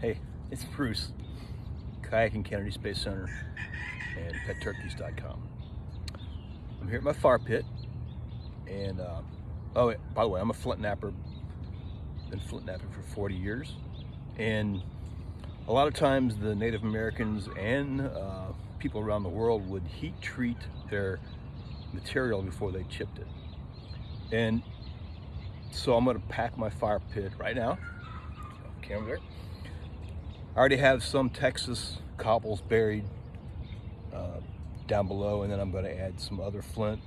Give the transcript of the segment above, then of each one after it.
Hey, it's Bruce, Kayaking Kennedy Space Center and PetTurkeys.com. I'm here at my fire pit, and oh, by the way, I'm a Flint napper. Been Flint napping for 40 years, and a lot of times the Native Americans and people around the world would heat treat their material before they chipped it. And so I'm going to pack my fire pit right now. Camera there. I already have some Texas cobbles buried down below, and then I'm going to add some other flint.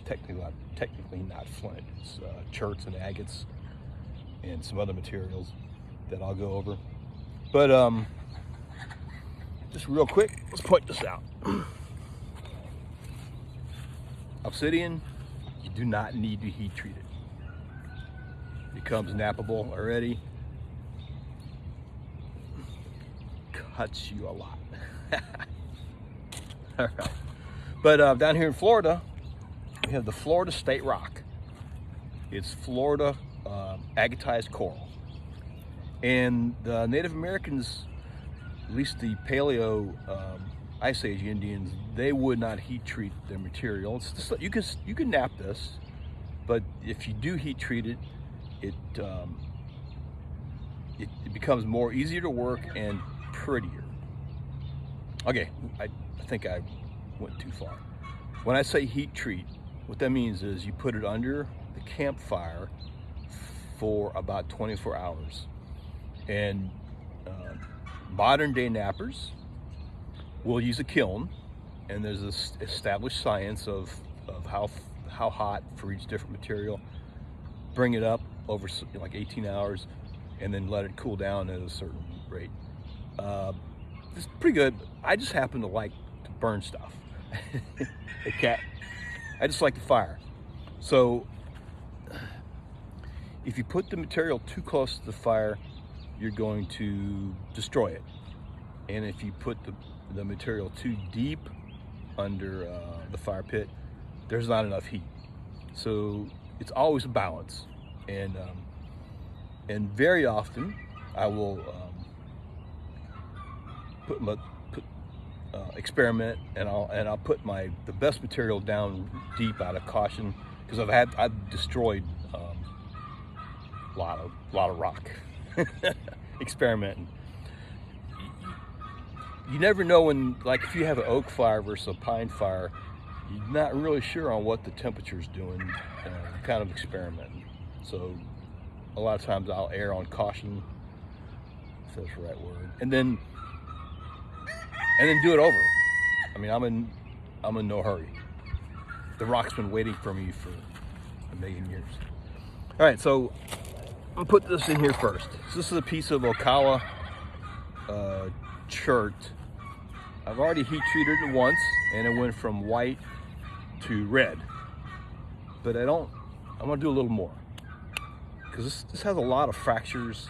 Technically not flint. It's cherts and agates and some other materials that I'll go over. But just real quick, let's point this out. Obsidian, you do not need to heat treat it. It becomes nappable already. Cuts you a lot. All right. But down here in Florida, we have the Florida State Rock. It's Florida agatized coral. And the Native Americans, at least the Paleo Ice Age Indians, they would not heat treat their material. It's just, you can nap this, but if you do heat treat it, it becomes more easier to work and prettier. Okay, I think I went too far. When I say heat treat, what that means is you put it under the campfire for about 24 hours. And modern day nappers will use a kiln, and there's this established science of how hot for each different material. Bring it up over like 18 hours and then let it cool down at a certain rate. It's pretty good. I just happen to like to burn stuff. I just like the fire. So if you put the material too close to the fire, you're going to destroy it. And if you put the material too deep under the fire pit, there's not enough heat. So it's always a balance. And very often I will experiment, and I'll put the best material down deep out of caution, because I've destroyed a lot of rock experimenting. You never know when, like if you have an oak fire versus a pine fire, you're not really sure on what the temperature's doing, kind of experimenting. So a lot of times I'll err on caution, if that's the right word, and then do it over. I mean, I'm in no hurry. The rock's been waiting for me for a million years. All right, so I'm gonna put this in here first. So this is a piece of Ocala chert. I've already heat treated it once, and it went from white to red. But I'm gonna do a little more, because this has a lot of fractures.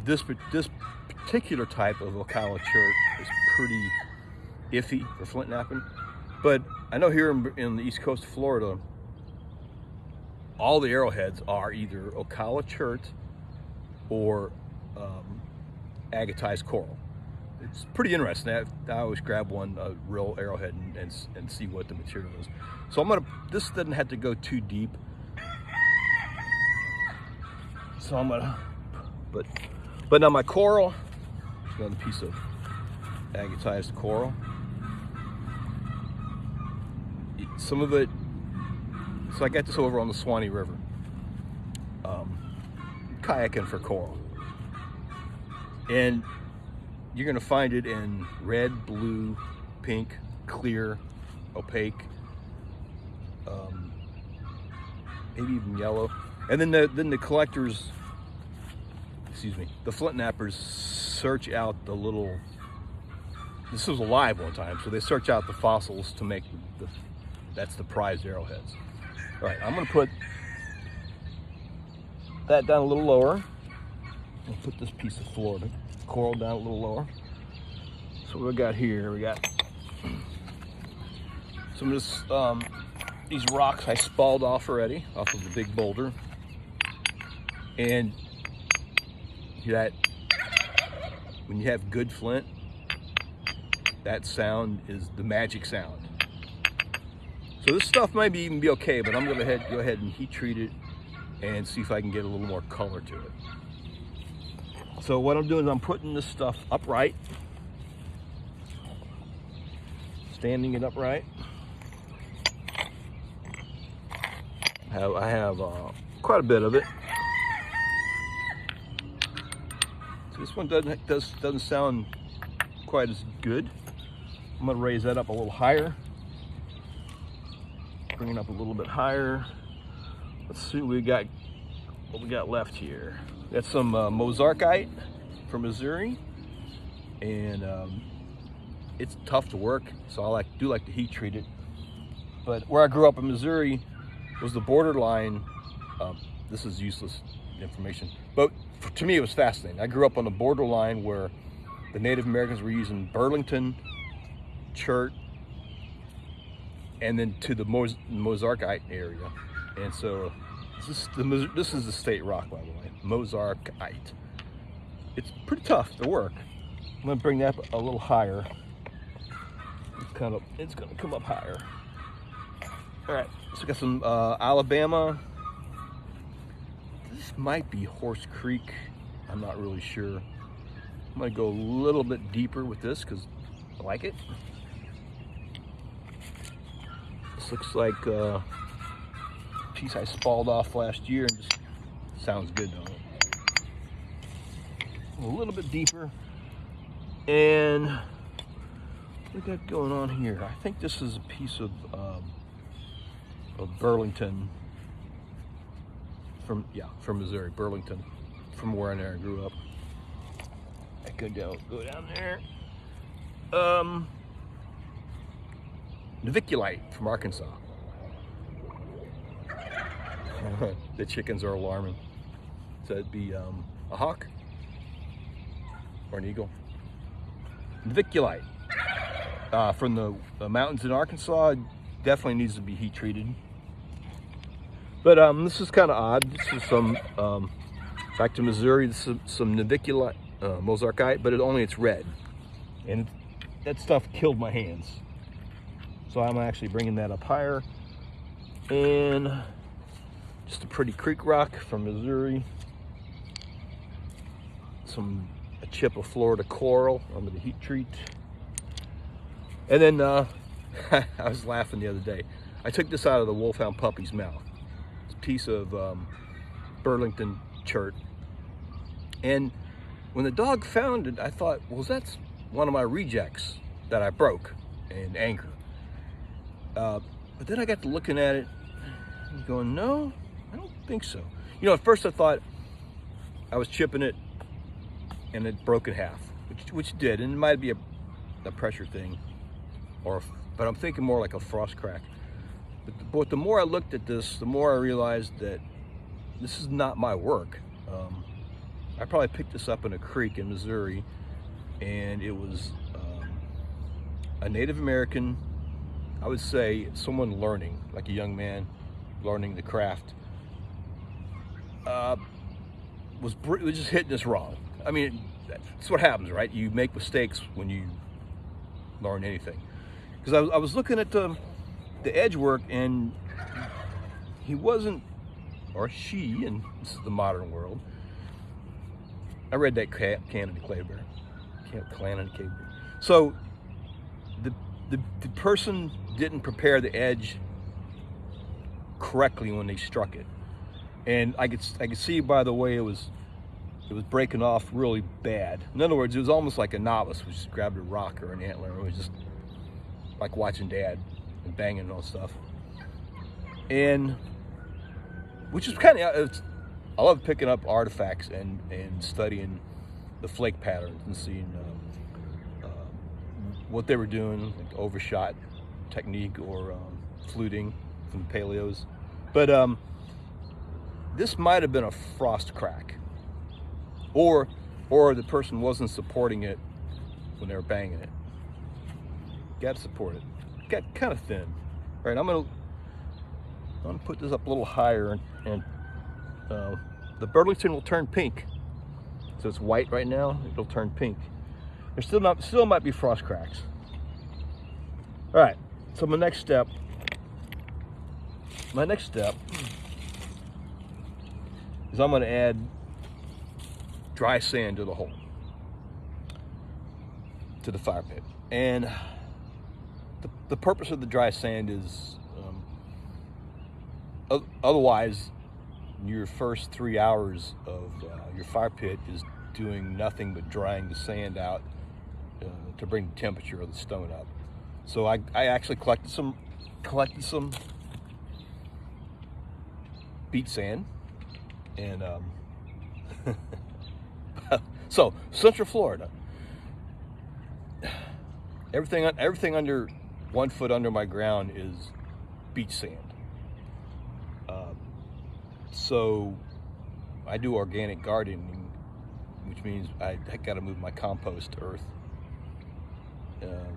This particular type of Ocala chert is pretty iffy for flint napping. But I know here in the east coast of Florida, all the arrowheads are either Ocala chert or agatized coral. It's pretty interesting. I always grab a real arrowhead and see what the material is. So this doesn't have to go too deep. So but now my coral, another piece of agatized coral. Some of it, so I got this over on the Swanee River, kayaking for coral. And you're gonna find it in red, blue, pink, clear, opaque, maybe even yellow. And then the collectors, the flint nappers search out the little, this was alive one time, so they search out the fossils to make that's the prized arrowheads. All right, I'm gonna put that down a little lower. I'll put this piece of Florida coral down a little lower. So what we got here, we got some of this, these rocks I spalled off already, off of the big boulder. And when you have good flint, that sound is the magic sound. So this stuff might even be okay, but I'm gonna go ahead and heat treat it and see if I can get a little more color to it. So what I'm doing is I'm putting this stuff upright, standing it upright. I have quite a bit of it. So this one doesn't sound quite as good. I'm gonna raise that up a little higher. Bring it up a little bit higher. Let's see what we got left here. That's some Mozarkite from Missouri, and it's tough to work, so I do like to heat treat it. But where I grew up in Missouri was the borderline. This is useless information, but to me it was fascinating. I grew up on the borderline where the Native Americans were using Burlington, chert, and then to the Mozarkite area. And so this is the state rock, by the way, Mozarkite. It's pretty tough to work. I'm gonna bring that up a little higher. It's gonna come up higher. All right, so we got some Alabama. This might be Horse Creek. I'm not really sure. I'm gonna go a little bit deeper with this because I like it. This looks like a piece I spalled off last year and just sounds good, don't it? A little bit deeper. And what we got going on here? I think this is a piece of Burlington from Missouri, Burlington, from where I grew up. I could go down there. Naviculite from Arkansas. The chickens are alarming. So it'd be a hawk or an eagle. Naviculite from the mountains in Arkansas. Definitely needs to be heat treated. But this is kind of odd. This is some back to Missouri. This is some Naviculite, Mozarkite, but it's red, and that stuff killed my hands. So I'm actually bringing that up higher. And just a pretty creek rock from Missouri. A chip of Florida coral I'm gonna heat treat. And then I was laughing the other day. I took this out of the wolfhound puppy's mouth. It's a piece of Burlington chert. And when the dog found it, I thought, well, that's one of my rejects that I broke in anger. But then I got to looking at it and going, no, I don't think so. You know, at first I thought I was chipping it and it broke in half, which it did, and it might be a pressure thing, but I'm thinking more like a frost crack. But the more I looked at this, the more I realized that this is not my work. I probably picked this up in a creek in Missouri, and it was a Native American, I would say someone learning, like a young man learning the craft, was just hitting this wrong. I mean, that's what happens, right? You make mistakes when you learn anything. Because I was looking at the edge work, and he wasn't, or she, and this is the modern world. I read that Canada Claybear. So the person didn't prepare the edge correctly when they struck it, and I could see by the way it was breaking off really bad. In other words, it was almost like a novice who just grabbed a rock or an antler. It was just like watching Dad and banging and all stuff, and which is kind of, I love picking up artifacts and studying the flake patterns and seeing what they were doing, like overshot technique or fluting from the paleos. But this might have been a frost crack, or the person wasn't supporting it when they were banging it. Got to support it. Got kind of thin. All right, I'm gonna put this up a little higher, and the Burlington will turn pink. So it's white right now, it'll turn pink. There's still might be frost cracks. All right, so my next step is I'm gonna add dry sand to the hole, to the fire pit. And the purpose of the dry sand is, otherwise, your first 3 hours of your fire pit is doing nothing but drying the sand out to bring the temperature of the stone up. So I actually collected some beach sand, and so Central Florida, everything under 1 foot under my ground is beach sand. So I do organic gardening, which means I got to move my compost earth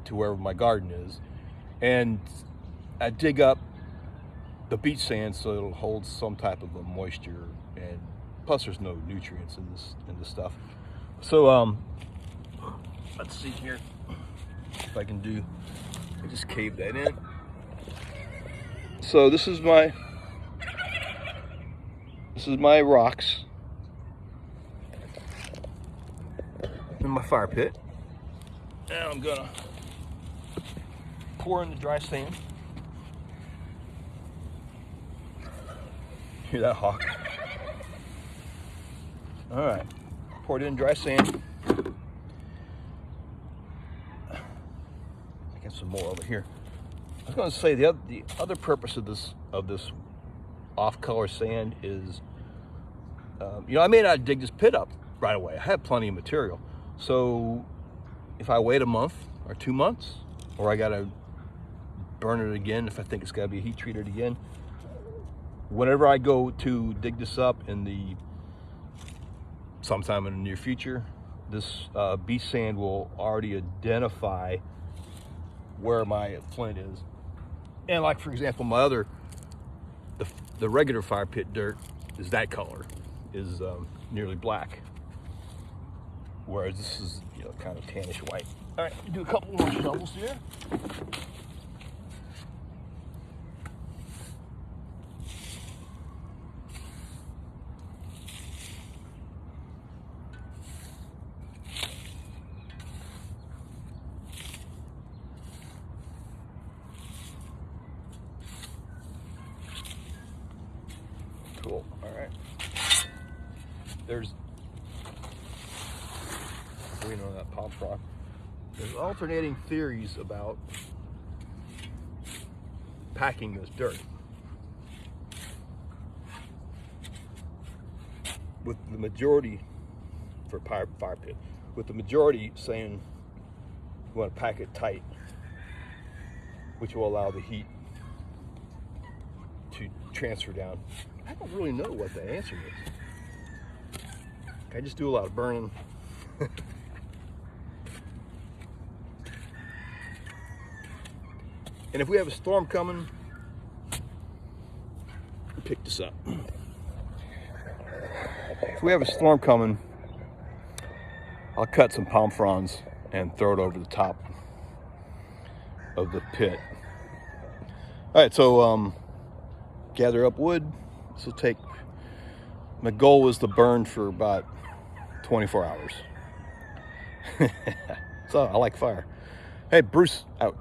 to wherever my garden is, and I dig up the beach sand so it'll hold some type of a moisture, and plus there's no nutrients in this stuff. So let's see here if I can do. I just cave that in. So this is my rocks in my fire pit. Now I'm gonna pour in the dry sand. Hear that hawk? All right, poured in dry sand. I got some more over here. I was going to say the other purpose of this off-color sand is, I may not dig this pit up right away. I have plenty of material, so if I wait a month or 2 months, or I got to burn it again if I think it's got to be heat treated again. Whenever I go to dig this up sometime in the near future, this beach sand will already identify where my flint is. And like, for example, the regular fire pit dirt is that color, is nearly black, whereas this is kind of tannish white. All right, do a couple more shovels here. Cool. All right. There's, waiting on that palm frond. There's alternating theories about packing this dirt, with the majority for fire pit, with the majority saying you want to pack it tight, which will allow the heat to transfer down. I don't really know what the answer is. I just do a lot of burning. And if we have a storm coming, pick this up. If we have a storm coming, I'll cut some palm fronds and throw it over the top of the pit. All right, so gather up wood. This will take, my goal was to burn for about 24 hours. So I like fire. Hey, Bruce out.